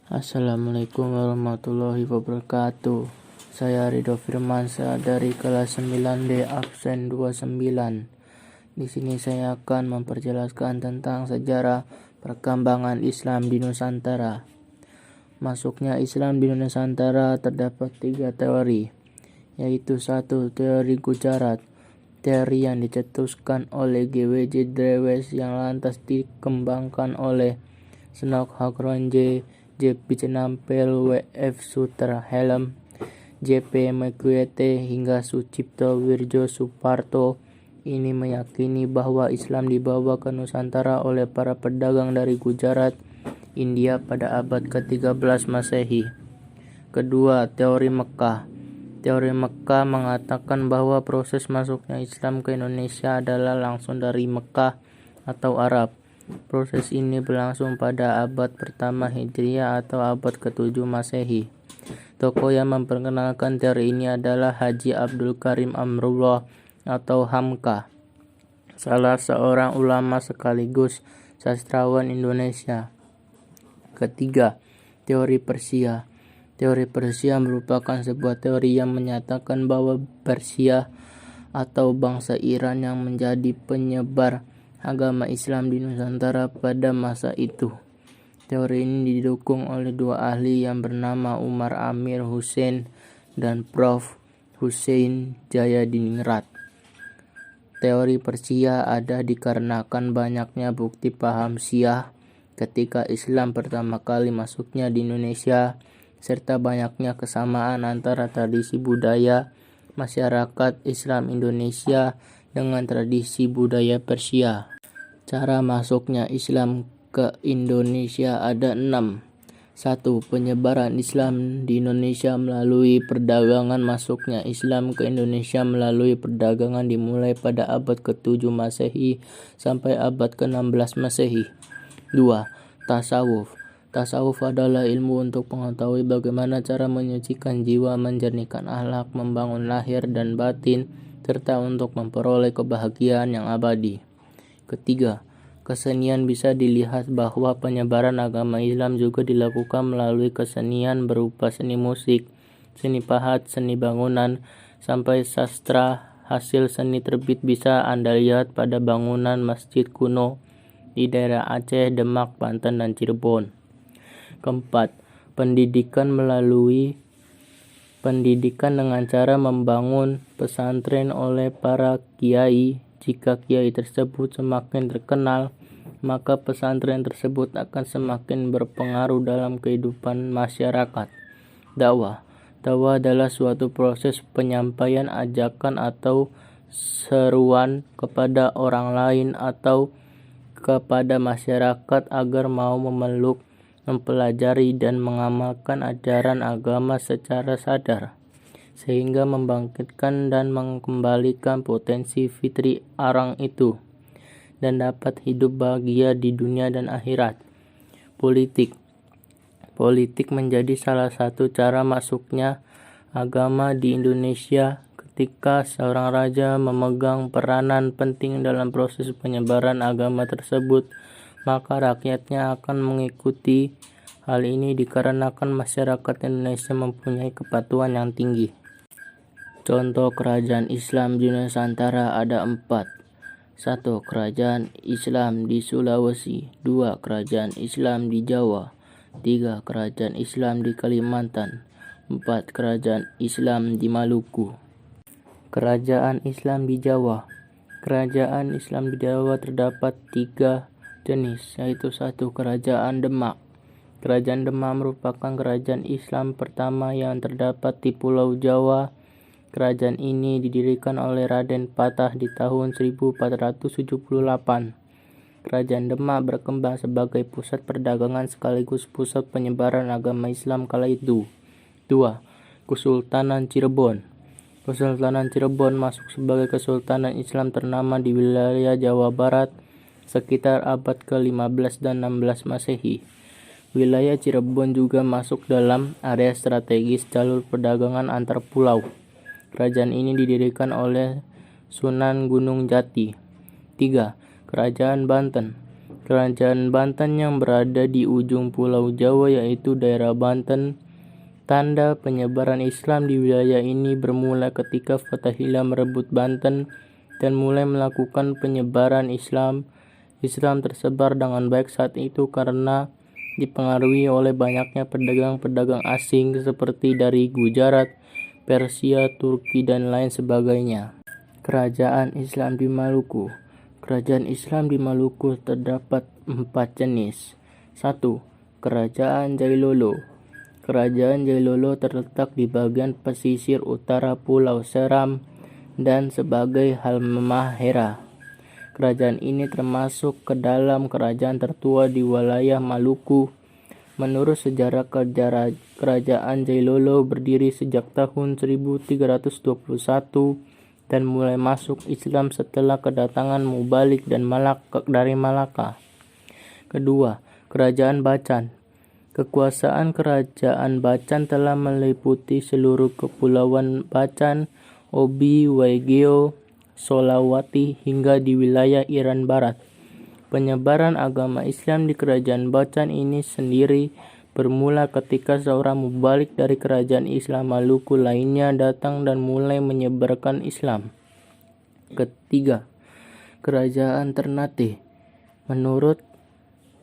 Assalamualaikum warahmatullahi wabarakatuh. Saya Ridho Firmansyah dari kelas 9D absen 29. Di sini saya akan memperjelaskan tentang sejarah perkembangan Islam di Nusantara. Masuknya Islam di Nusantara terdapat 3 teori, yaitu 1. Teori Gujarat, teori yang dicetuskan oleh G.W.J. Drewes yang lantas dikembangkan oleh Snok Hakronje, J.P. Cenampel, W.F. Suterhelm, J.P. Mekuete hingga Sucipto Wirjo Suparto. Ini meyakini bahwa Islam dibawa ke Nusantara oleh para pedagang dari Gujarat, India pada abad ke-13 Masehi. Kedua, teori Mekkah. Teori Mekkah mengatakan bahwa proses masuknya Islam ke Indonesia adalah langsung dari Mekkah atau Arab. Proses ini berlangsung pada abad pertama Hijriah atau abad ke-7 Masehi. Tokoh yang memperkenalkan teori ini adalah Haji Abdul Karim Amrullah atau Hamka, salah seorang ulama sekaligus sastrawan Indonesia. Ketiga, teori Persia. Teori Persia merupakan sebuah teori yang menyatakan bahwa Persia atau bangsa Iran yang menjadi penyebar agama Islam di Nusantara pada masa itu. Teori ini didukung oleh 2 ahli yang bernama Umar Amir Hussein dan Prof. Hussein Jayadiningrat. Teori Persia ada dikarenakan banyaknya bukti paham Syiah ketika Islam pertama kali masuknya di Indonesia, serta banyaknya kesamaan antara tradisi budaya masyarakat Islam Indonesia dengan tradisi budaya Persia. Cara masuknya Islam ke Indonesia ada 6. 1. Penyebaran Islam di Indonesia melalui perdagangan. Masuknya Islam ke Indonesia melalui perdagangan dimulai pada abad ke-7 Masehi sampai abad ke-16 Masehi. 2. Tasawuf. Tasawuf adalah ilmu untuk mengetahui bagaimana cara menyucikan jiwa, menjernihkan akhlak, membangun lahir dan batin, serta untuk memperoleh kebahagiaan yang abadi. Ketiga, kesenian. Bisa dilihat bahwa penyebaran agama Islam juga dilakukan melalui kesenian berupa seni musik, seni pahat, seni bangunan, sampai sastra. Hasil seni terbit bisa Anda lihat pada bangunan masjid kuno di daerah Aceh, Demak, Banten, dan Cirebon. Keempat, pendidikan. Melalui pendidikan dengan cara membangun pesantren oleh para kiai. Jika kiai tersebut semakin terkenal, maka pesantren tersebut akan semakin berpengaruh dalam kehidupan masyarakat. Dakwah. Dakwah adalah suatu proses penyampaian ajakan atau seruan kepada orang lain atau kepada masyarakat agar mau memeluk, mempelajari, dan mengamalkan ajaran agama secara sadar, sehingga membangkitkan dan mengembalikan potensi fitri orang itu dan dapat hidup bahagia di dunia dan akhirat. Politik. Politik menjadi salah satu cara masuknya agama di Indonesia. Ketika seorang raja memegang peranan penting dalam proses penyebaran agama tersebut, maka rakyatnya akan mengikuti. Hal ini dikarenakan masyarakat Indonesia mempunyai kepatuhan yang tinggi. Contoh kerajaan Islam di Nusantara ada 4. 1. Kerajaan Islam di Sulawesi. 2. Kerajaan Islam di Jawa. 3. Kerajaan Islam di Kalimantan. 4. Kerajaan Islam di Maluku. Kerajaan Islam di Jawa. Kerajaan Islam di Jawa terdapat 3 jenis, yaitu 1. Kerajaan Demak. Kerajaan Demak merupakan kerajaan Islam pertama yang terdapat di Pulau Jawa. Kerajaan ini didirikan oleh Raden Patah di tahun 1478. Kerajaan Demak berkembang sebagai pusat perdagangan sekaligus pusat penyebaran agama Islam kala itu. 2. Kesultanan Cirebon. Kesultanan Cirebon masuk sebagai kesultanan Islam ternama di wilayah Jawa Barat sekitar abad ke-15 dan 16 Masehi. Wilayah Cirebon juga masuk dalam area strategis jalur perdagangan antar pulau. Kerajaan ini didirikan oleh Sunan Gunung Jati. 3. Kerajaan Banten. Kerajaan Banten yang berada di ujung Pulau Jawa yaitu daerah Banten. Tanda penyebaran Islam di wilayah ini bermula ketika Fathahillah merebut Banten dan mulai melakukan penyebaran Islam. Islam tersebar dengan baik saat itu karena dipengaruhi oleh banyaknya pedagang-pedagang asing seperti dari Gujarat, Persia, Turki, dan lain sebagainya. Kerajaan Islam di Maluku. Kerajaan Islam di Maluku terdapat 4 jenis. 1. Kerajaan Jailolo. Kerajaan Jailolo terletak di bagian pesisir utara Pulau Seram dan sebagai halmahera. Kerajaan ini termasuk ke dalam kerajaan tertua di wilayah Maluku. Menurut sejarah, kerajaan Jailolo berdiri sejak tahun 1321 dan mulai masuk Islam setelah kedatangan Mubalik dan dari Malaka. Kedua, Kerajaan Bacan. Kekuasaan Kerajaan Bacan telah meliputi seluruh kepulauan Bacan, Obi, Waigeo, Solawati hingga di wilayah Iran Barat. Penyebaran agama Islam di Kerajaan Bacan ini sendiri bermula ketika seorang mubalik dari kerajaan Islam Maluku lainnya datang dan mulai menyebarkan Islam. Ketiga, Kerajaan Ternate. Menurut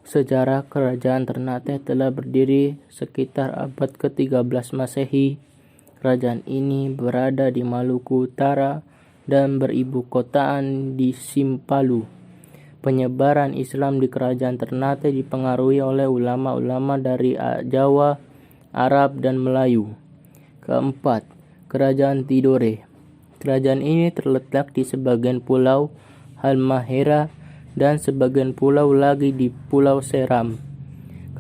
sejarah, Kerajaan Ternate telah berdiri sekitar abad ke-13 Masehi. Kerajaan ini berada di Maluku Utara dan beribu kotaan di Simpalu. Penyebaran Islam di Kerajaan Ternate dipengaruhi oleh ulama-ulama dari Jawa, Arab, dan Melayu. Keempat, Kerajaan Tidore. Kerajaan ini terletak di sebagian pulau Halmahera dan sebagian pulau lagi di Pulau Seram.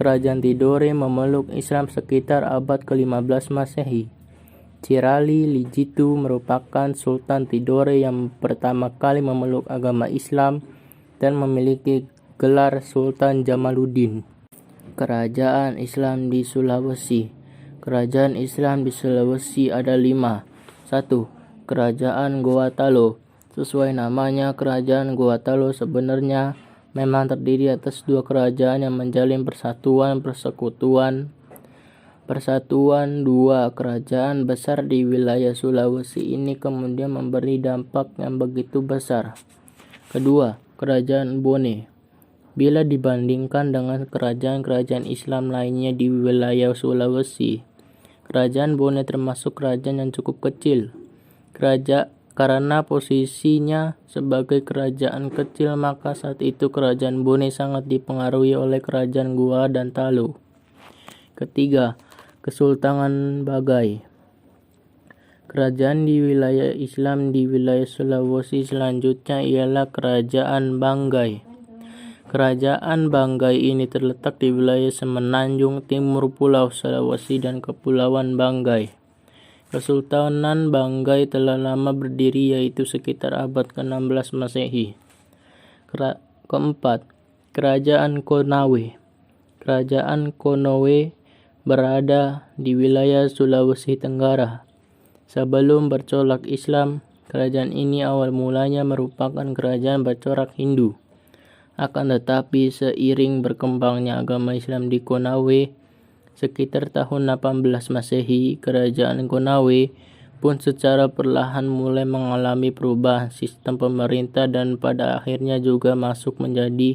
Kerajaan Tidore memeluk Islam sekitar abad ke-15 Masehi. Cirali Lijitu merupakan Sultan Tidore yang pertama kali memeluk agama Islam dan memiliki gelar Sultan Jamaluddin. Kerajaan Islam di Sulawesi. Kerajaan Islam di Sulawesi ada 5. 1. Kerajaan Goa Talo. Sesuai namanya, Kerajaan Goa Talo sebenarnya memang terdiri atas 2 kerajaan yang menjalin persekutuan. 2 kerajaan besar di wilayah Sulawesi ini kemudian memberi dampak yang begitu besar. Kedua, Kerajaan Bone. Bila dibandingkan dengan kerajaan-kerajaan Islam lainnya di wilayah Sulawesi, Kerajaan Bone termasuk kerajaan yang cukup kecil. Karena posisinya sebagai kerajaan kecil, maka saat itu Kerajaan Bone sangat dipengaruhi oleh Kerajaan Goa dan Talo. Ketiga, Kesultanan Bagai. Kerajaan di wilayah Islam di wilayah Sulawesi selanjutnya ialah Kerajaan Banggai. Kerajaan Banggai ini terletak di wilayah semenanjung timur Pulau Sulawesi dan Kepulauan Banggai. Kesultanan Banggai telah lama berdiri yaitu sekitar abad ke-16 Masehi. Keempat, Kerajaan Konawe. Kerajaan Konawe berada di wilayah Sulawesi Tenggara. Sebelum bercolak Islam, kerajaan ini awal mulanya merupakan kerajaan bercorak Hindu. Akan tetapi seiring berkembangnya agama Islam di Konawe, sekitar tahun 18 Masehi, kerajaan Konawe pun secara perlahan mulai mengalami perubahan sistem pemerintah dan pada akhirnya juga masuk menjadi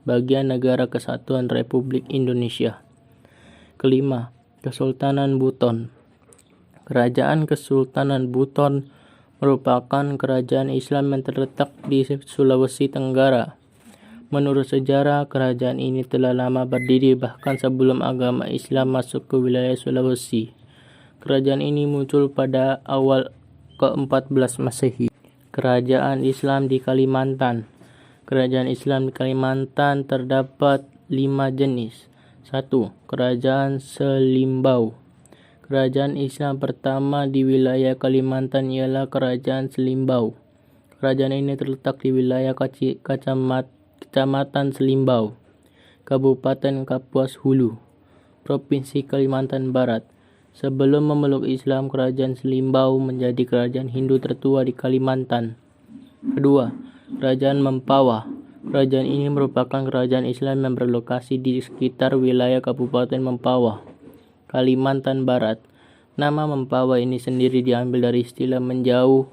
bagian Negara Kesatuan Republik Indonesia. Kelima, Kesultanan Buton. Kerajaan Kesultanan Buton merupakan kerajaan Islam yang terletak di Sulawesi Tenggara. Menurut sejarah, kerajaan ini telah lama berdiri bahkan sebelum agama Islam masuk ke wilayah Sulawesi. Kerajaan ini muncul pada awal ke-14 Masehi. Kerajaan Islam di Kalimantan. Kerajaan Islam di Kalimantan terdapat 5 jenis. 1. Kerajaan Selimbau. Kerajaan Islam pertama di wilayah Kalimantan ialah Kerajaan Selimbau. Kerajaan ini terletak di wilayah Kecamatan Selimbau, Kabupaten Kapuas Hulu, Provinsi Kalimantan Barat. Sebelum memeluk Islam, Kerajaan Selimbau menjadi kerajaan Hindu tertua di Kalimantan. Kedua, Kerajaan Mempawah. Kerajaan ini merupakan kerajaan Islam yang berlokasi di sekitar wilayah Kabupaten Mempawah, Kalimantan Barat. Nama Mempawah ini sendiri diambil dari istilah menjauh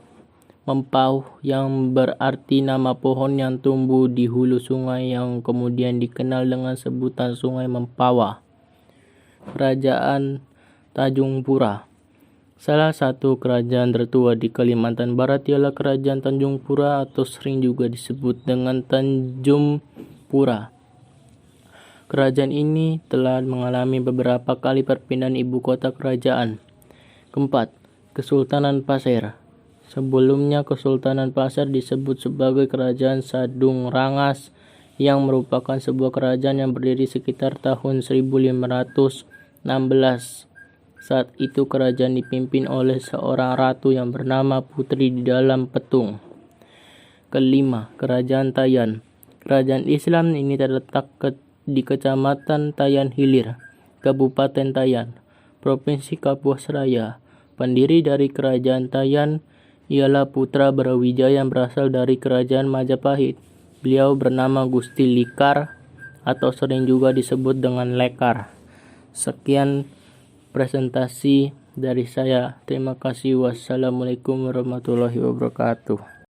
Mempauh yang berarti nama pohon yang tumbuh di hulu sungai yang kemudian dikenal dengan sebutan Sungai Mempawah. Kerajaan Tanjung Pura. Salah satu kerajaan tertua di Kalimantan Barat ialah Kerajaan Tanjung Pura atau sering juga disebut dengan Tanjung Pura. Kerajaan ini telah mengalami beberapa kali perpindahan ibu kota kerajaan. Keempat, Kesultanan Pasir. Sebelumnya Kesultanan Pasir disebut sebagai Kerajaan Sadung Rangas yang merupakan sebuah kerajaan yang berdiri sekitar tahun 1516. Saat itu kerajaan dipimpin oleh seorang ratu yang bernama Putri di dalam Petung. Kelima, Kerajaan Tayan. Kerajaan Islam ini terletak di Kecamatan Tayan Hilir, Kabupaten Tayan, Provinsi Kapuas Raya. Pendiri dari Kerajaan Tayan ialah putra Brawijaya yang berasal dari Kerajaan Majapahit. Beliau bernama Gusti Likar atau sering juga disebut dengan Lekar. Sekian presentasi dari saya. Terima kasih. Wassalamualaikum warahmatullahi wabarakatuh.